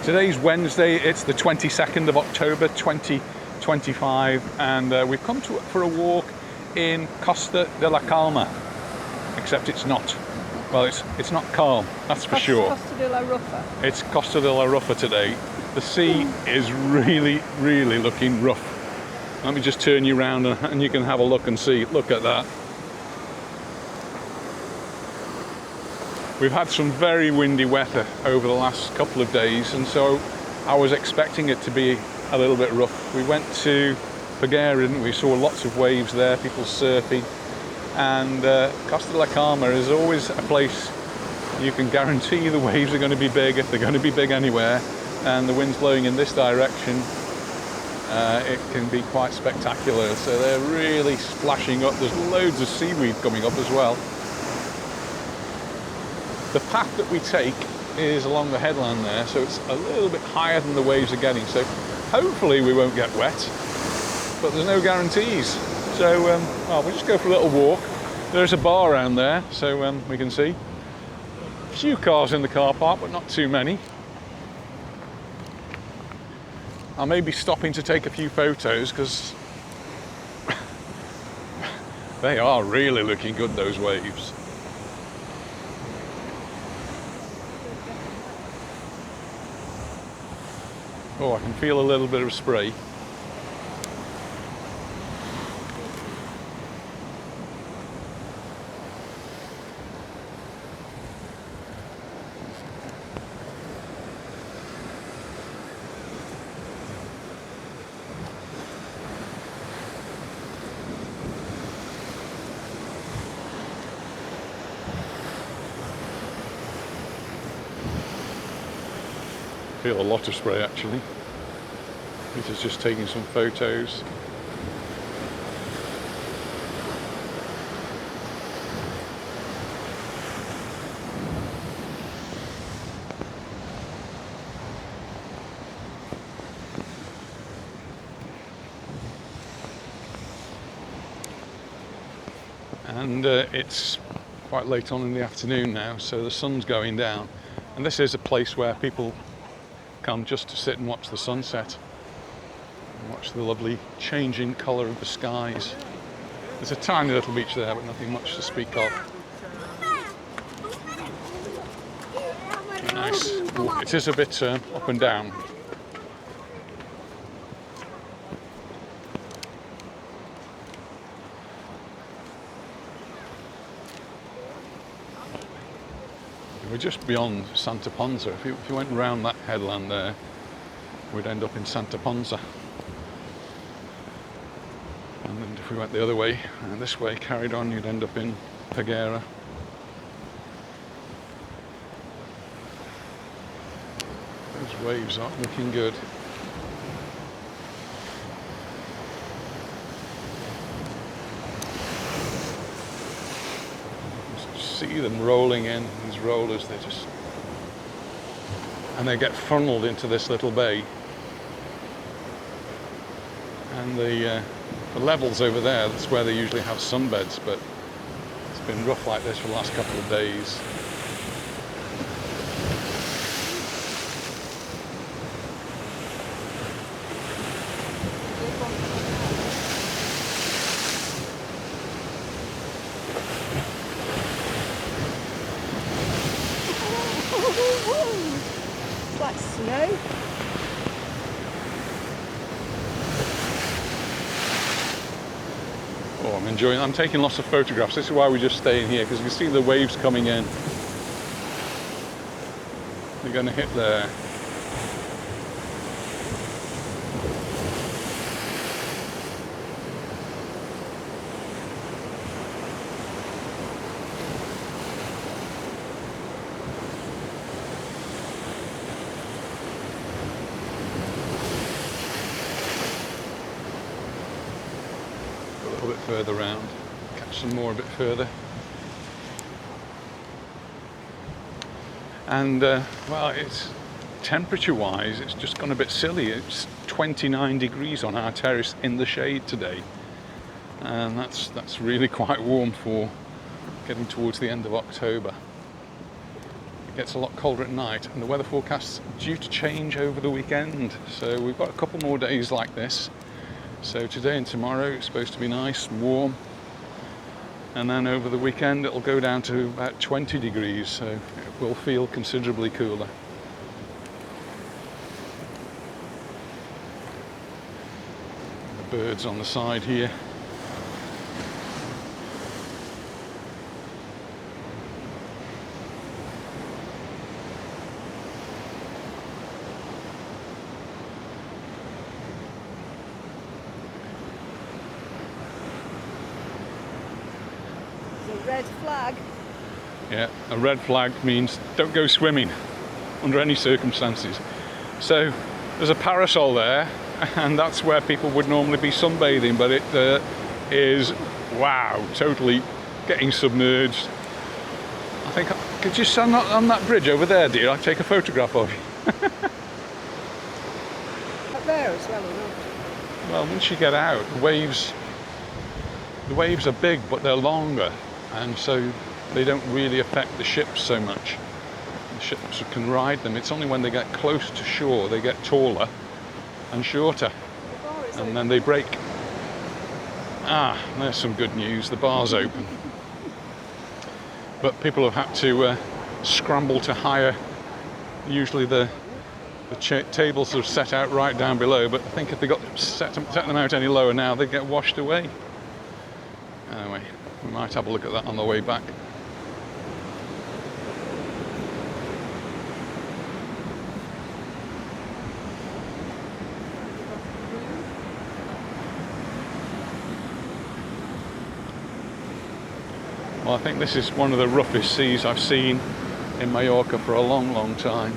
Today's Wednesday, it's the 22nd of October 2025, and we've come for a walk in Costa de la Calma, except it's not. Well, it's not calm, that's for sure. Costa de la Ruffa. It's Costa de la Ruffa today. The sea is really, really looking rough. Let me just turn you around and you can have a look and see. Look at that. We've had some very windy weather over the last couple of days, and so I was expecting it to be a little bit rough. We went to Peguera, didn't we? Saw lots of waves there, people surfing, and Costa de la Calma is always a place you can guarantee the waves are going to be big, if they're going to be big anywhere, and the wind's blowing in this direction. It can be quite spectacular, so they're really splashing up. There's loads of seaweed coming up as well. The path that we take is along the headland there, so it's a little bit higher than the waves are getting, so hopefully we won't get wet, but there's no guarantees. So well, we'll just go for a little walk. There's a bar around there, so we can see. A few cars in the car park, but not too many. I may be stopping to take a few photos because they are really looking good, those waves. Oh, I can feel a little bit of spray. Feel a lot of spray actually. Peter's just taking some photos. And it's quite late on in the afternoon now, so the sun's going down. And this is a place where people come just to sit and watch the sunset and watch the lovely changing colour of the skies. There's a tiny little beach there, but nothing much to speak of. Nice. It is a bit up and down. We're just beyond Santa Ponça. If you went round that headland there, we'd end up in Santa Ponça. And then if we went the other way, and this way, carried on, you'd end up in Peguera. Those waves aren't looking good. See them rolling in, these rollers, and they get funneled into this little bay. And the levels over there, that's where they usually have sunbeds, but it's been rough like this for the last couple of days. It's like snow. Oh, I'm enjoying it. I'm taking lots of photographs. This is why we just stay in here, because you can see the waves coming in. They're going to hit there. A little bit further round, catch some more a bit further. And well, it's temperature-wise, it's just gone a bit silly. It's 29 degrees on our terrace in the shade today, and that's really quite warm for getting towards the end of October. gets a lot colder at night, and the weather forecast's due to change over the weekend. So we've got a couple more days like this. So today and tomorrow it's supposed to be nice and warm. And then over the weekend it'll go down to about 20 degrees, so it will feel considerably cooler. The birds on the side here. Red flag. Yeah, a red flag means don't go swimming under any circumstances. So there's a parasol there, and that's where people would normally be sunbathing, but it is, wow, totally getting submerged. I think, could you stand on that bridge over there, dear? I'll take a photograph of you. Up there as well, or not? Well, once you get out, the waves are big, but they're longer, and so they don't really affect the ships so much. The ships can ride them. It's only when they get close to shore they get taller and shorter, and then they break. Ah, there's some good news. The bar's open. But people have had to scramble to higher. Usually the tables are set out right down below, but I think if they set them out any lower now, they'd get washed away. Anyway, we might have a look at that on the way back. Well, I think this is one of the roughest seas I've seen in Mallorca for a long, long time.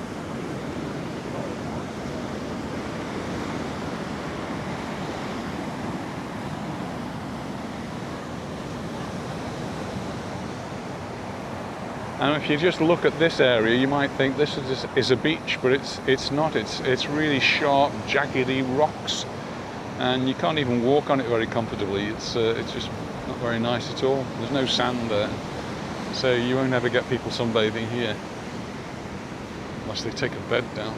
And if you just look at this area, you might think this is a beach, but it's not. It's really sharp, jaggedy rocks, and you can't even walk on it very comfortably. It's just not very nice at all. There's no sand there, so you won't ever get people sunbathing here unless they take a bed down.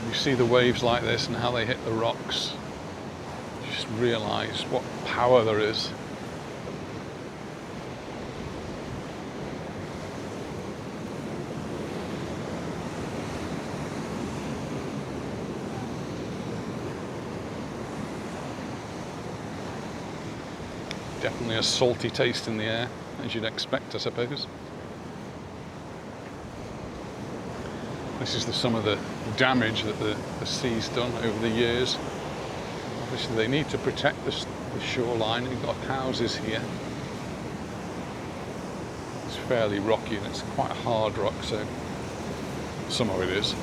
You see the waves like this and how they hit the rocks, you just realise what power there is. Definitely a salty taste in the air, as you'd expect, I suppose. This is some of the damage that the sea's done over the years. Obviously they need to protect the shoreline. You've got houses here. It's fairly rocky and it's quite hard rock, so some of it is.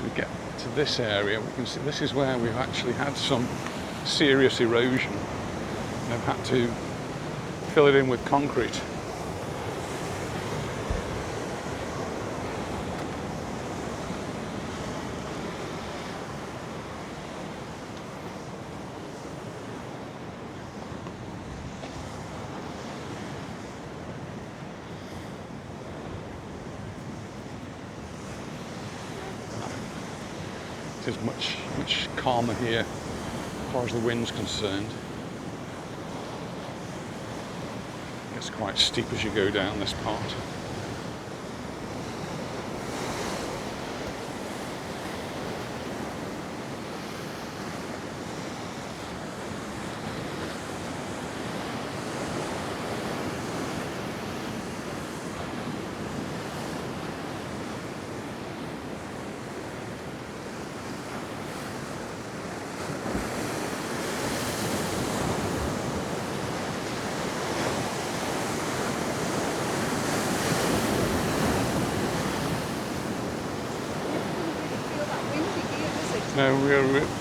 We get to this area, we can see this is where we've actually had some serious erosion. They've had to fill it in with concrete. It is much calmer here as far as the wind's concerned. It gets quite steep as you go down this part. No,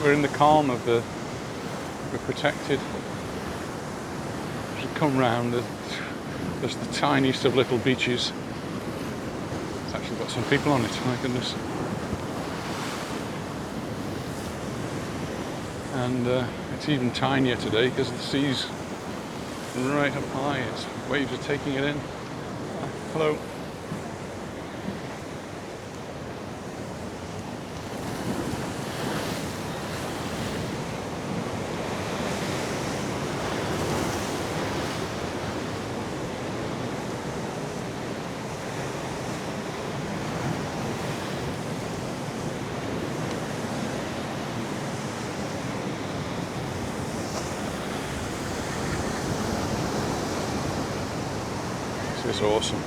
we're in the calm of the. We're protected. As you come round, there's the tiniest of little beaches. It's actually got some people on it, my goodness. And it's even tinier today because the sea's right up high. Its waves are taking it in. Hello. It's awesome.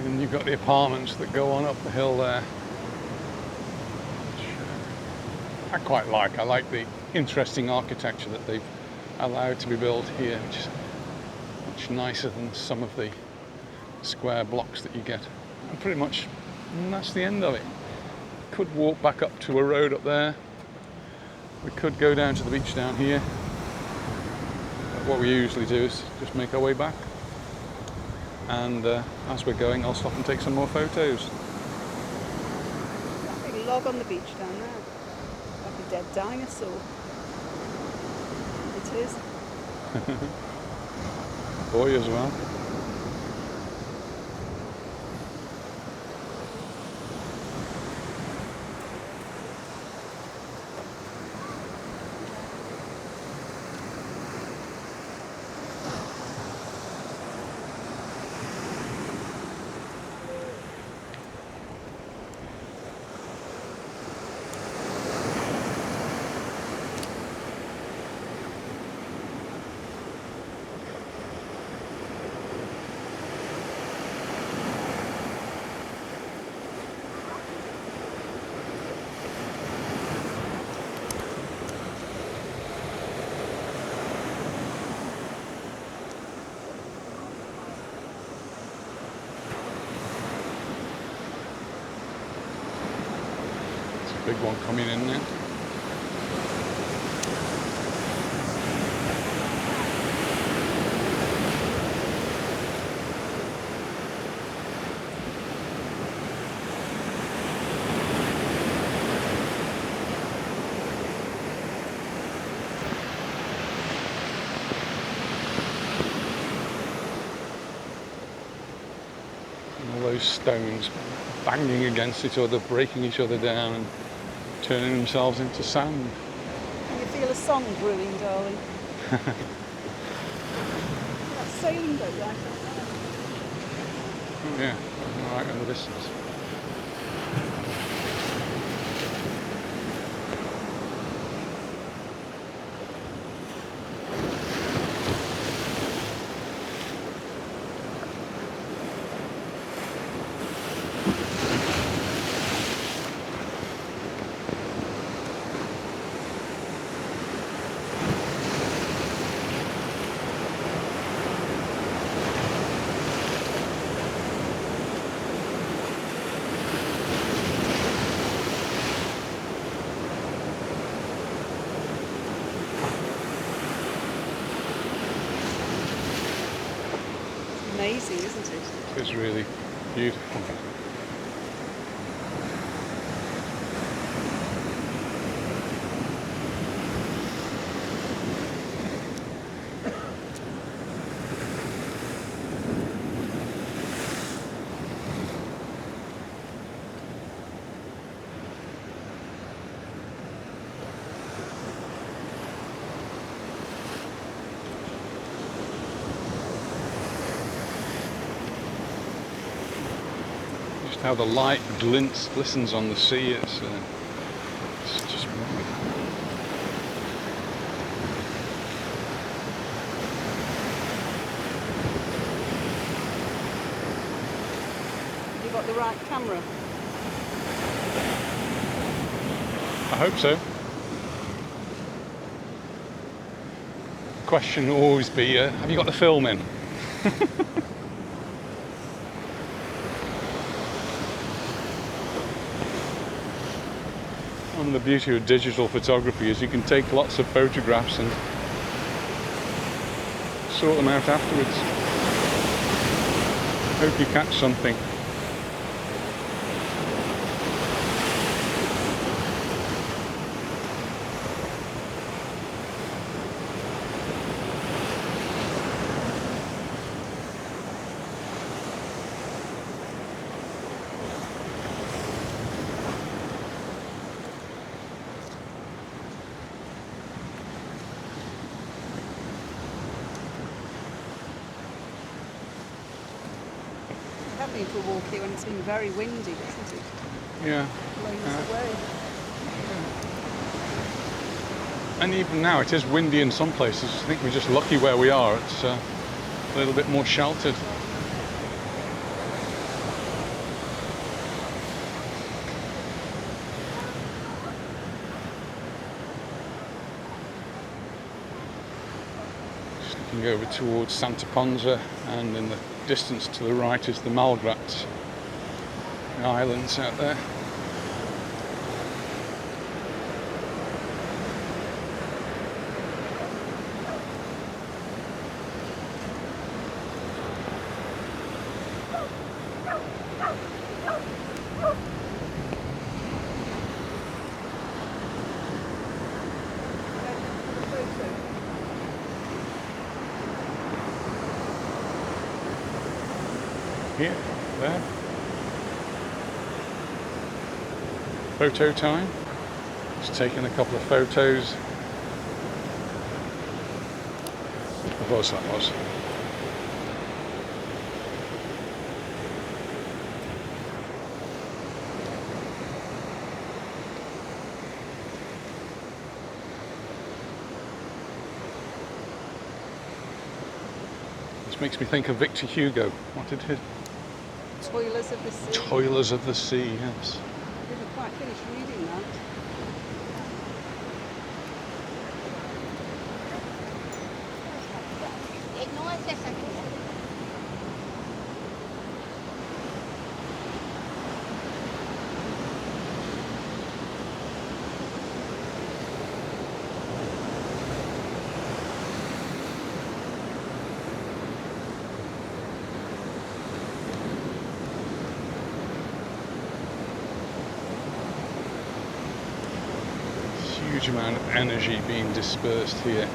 And you've got the apartments that go on up the hill there. I quite like. I like the interesting architecture that they've allowed to be built here, which is much nicer than some of the square blocks that you get. And pretty much that's the end of it. Could walk back up to a road up there. We could go down to the beach down here. But what we usually do is just make our way back. And as we're going, I'll stop and take some more photos. That big log on the beach down there. Like a dead dinosaur. It is. Boy as well. Big one coming in there. And all those stones banging against each other, breaking each other down and turning themselves into sand. Can you feel a song brewing, darling? That sailing boat right up there. Oh yeah, right in the distance. Amazing, isn't it? It's really beautiful. How the light glistens on the sea, it's just wonderful. You got the right camera? I hope so. question will always be, have you got the film in? One of the beauty of digital photography is you can take lots of photographs and sort them out afterwards. Hope you catch something. Having to walk here when it's been very windy, isn't it? Yeah. Blowing us away. And even now it is windy in some places. I think we're just lucky where we are. It's a little bit more sheltered. Just looking over towards Santa Ponça, and in the distance to the right is the Malgrats, the islands out there. Here, there. Photo time. Just taking a couple of photos. Of us, that was. This makes me think of Victor Hugo. What did he? Toilers of the Sea. Toilers of the Sea, yes. I didn't quite finish reading that. Huge amount of energy being dispersed here.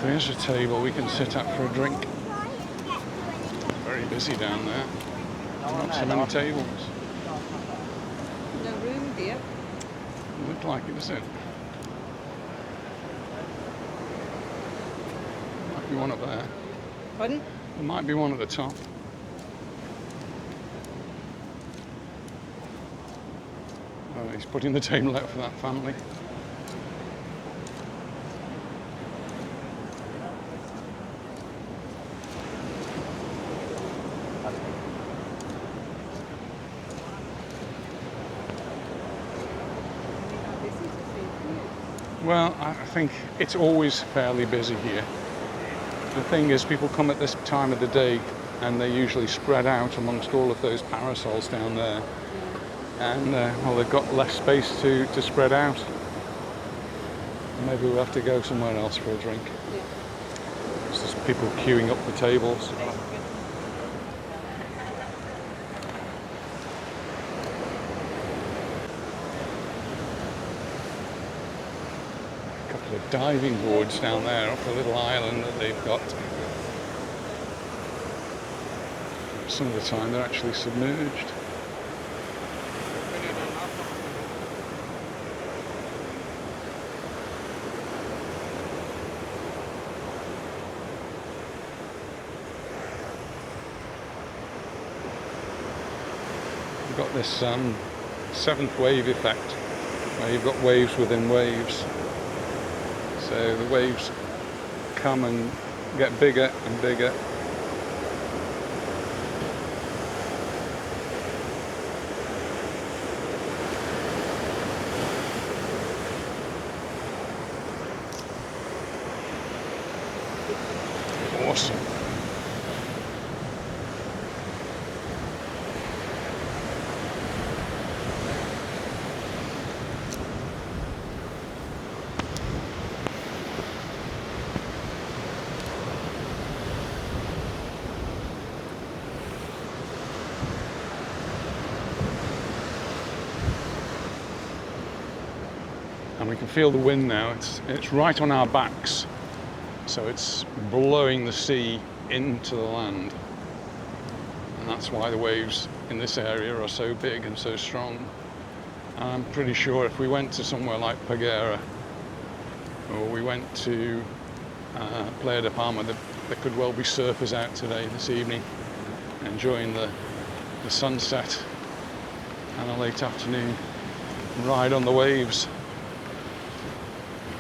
There's a table we can sit at for a drink. Very busy down there. Not so many tables. No room, dear. Looked like it, does it? Might be one up there. Pardon? There might be one at the top. Oh, he's putting the table out for that family. Well, I think it's always fairly busy here. The thing is, people come at this time of the day and they usually spread out amongst all of those parasols down there. And, well, they've got less space to spread out. Maybe we'll have to go somewhere else for a drink. There's just people queuing up for tables. The diving boards down there off the little island that they've got. some of the time they're actually submerged. You've got this seventh wave effect, where you've got waves within waves. So the waves come and get bigger and bigger. Awesome. And we can feel the wind now. It's right on our backs, so it's blowing the sea into the land, and that's why the waves in this area are so big and so strong. And I'm pretty sure if we went to somewhere like Peguera, or we went to Playa de Palma, there could well be surfers out today, this evening, enjoying the sunset and a late afternoon ride on the waves.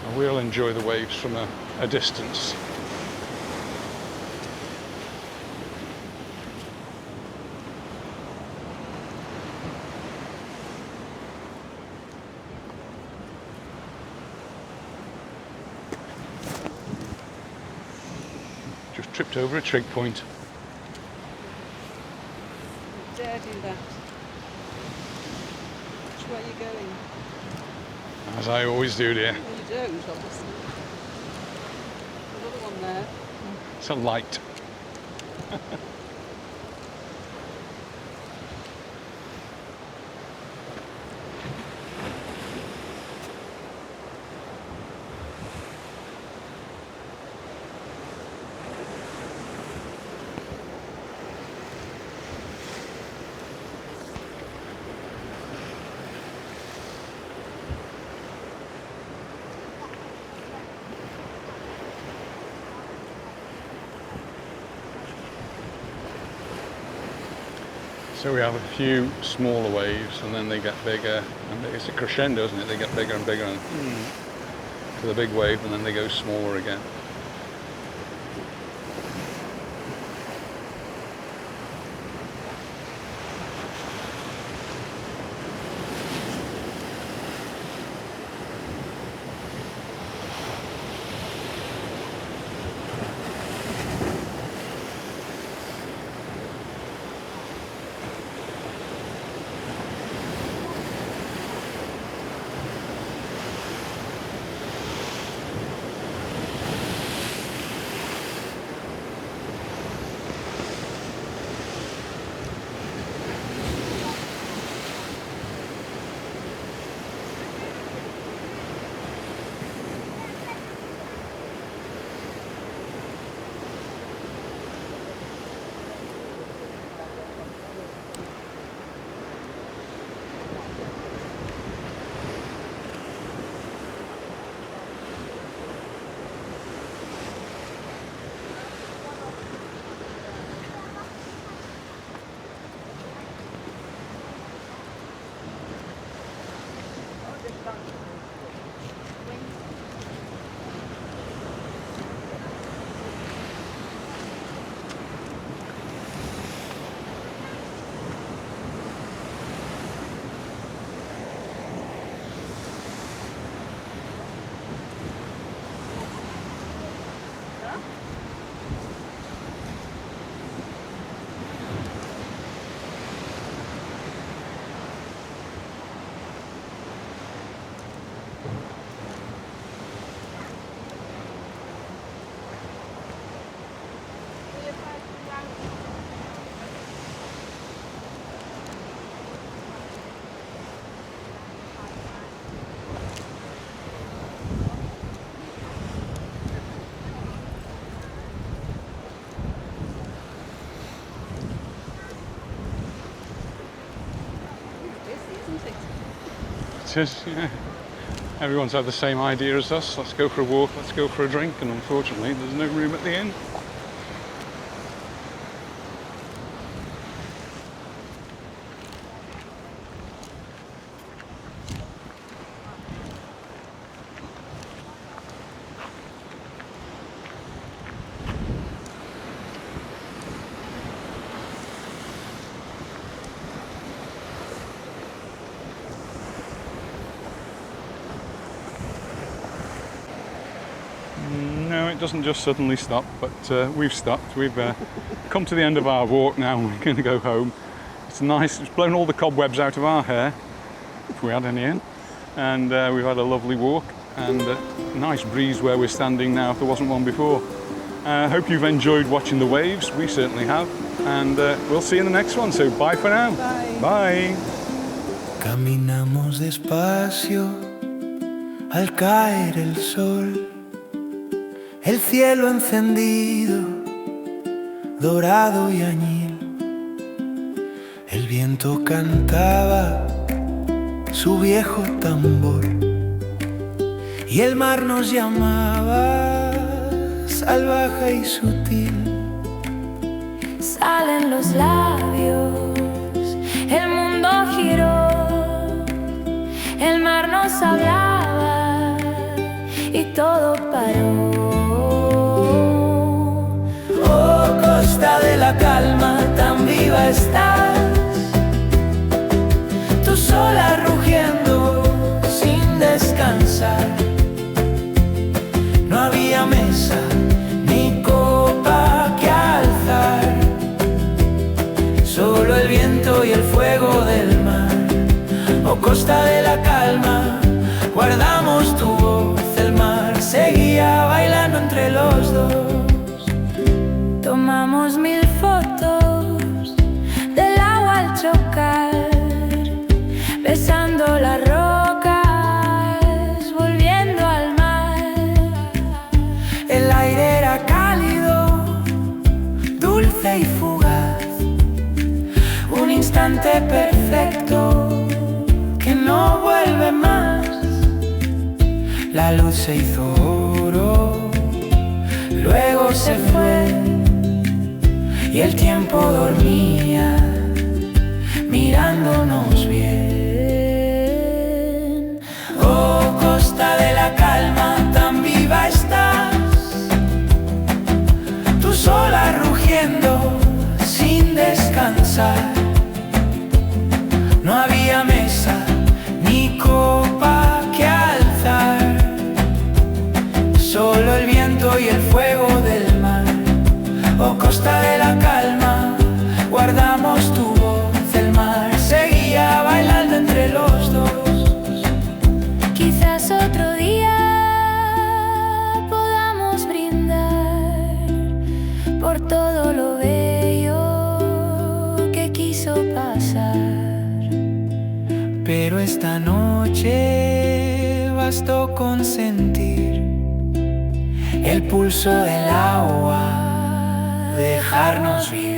And we'll enjoy the waves from a distance. Just tripped over a trig point. You dare do that. Which way are you going? As I always do, dear. Well, you don't, obviously. Another one there. It's a light. So we have a few smaller waves, and then they get bigger, and it's a crescendo, isn't it? They get bigger and bigger, and to the big wave, and then they go smaller again. it is, yeah. Everyone's had the same idea as us. Let's go for a walk, let's go for a drink, and unfortunately there's no room at the inn. No, it doesn't just suddenly stop, but we've stopped. We've come to the end of our walk now and we're going to go home. It's nice, it's blown all the cobwebs out of our hair, if we had any in, and we've had a lovely walk and a nice breeze where we're standing now if there wasn't one before. I hope you've enjoyed watching the waves, we certainly have, and we'll see you in the next one, so bye for now. Bye. Bye. Caminamos despacio al caer el sol. El cielo encendido, dorado y añil. El viento cantaba su viejo tambor. Y el mar nos llamaba salvaje y sutil. Salen los labios, el mundo giró. El mar nos hablaba y todo paró. Costa de la calma, tan viva estás, tú sola rugiendo sin descansar. No había mesa ni copa que alzar, solo el viento y el fuego del mar. Oh costa de la calma, guardamos tu voz, el mar seguía bailando entre los dos. Tomamos 1000 fotos del agua al chocar, besando las rocas, volviendo al mar. El aire era cálido, dulce y fugaz, un instante perfecto que no vuelve más. La luz se hizo oro, luego se fue. Y el tiempo dormía, mirándonos bien. Oh costa de la calma, tan viva estás, tú sola rugiendo sin descansar. No había mesa ni copa que alzar, solo el viento y el fuego del mar. Oh costa de la calma, guardamos tu voz, el mar seguía bailando entre los dos. Quizás otro día podamos brindar por todo lo bello que quiso pasar. Pero esta noche bastó con sentir el pulso del agua, dejarnos vivir.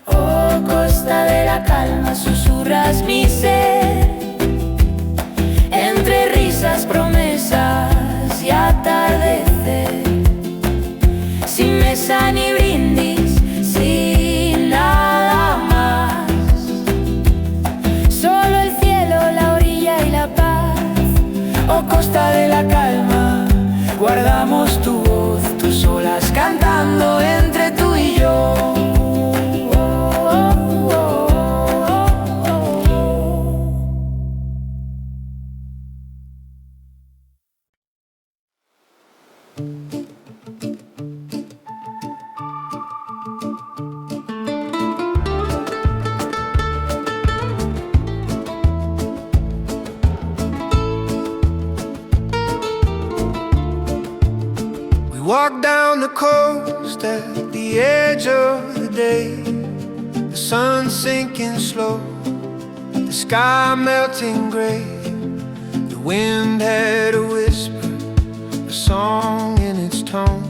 Oh costa de la calma, susurras mi ser, entre risas, promesas y atardecer. Sin mesa ni brindis, sin nada más, solo el cielo, la orilla y la paz. Oh costa de la calma, guardamos tu voz, tus olas cantando entre tú y yo. Walk down the coast at the edge of the day, the sun sinking slow, the sky melting gray. The wind had a whisper, a song in its tone.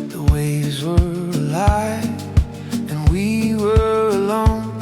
The waves were alive and we were alone.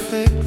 perfect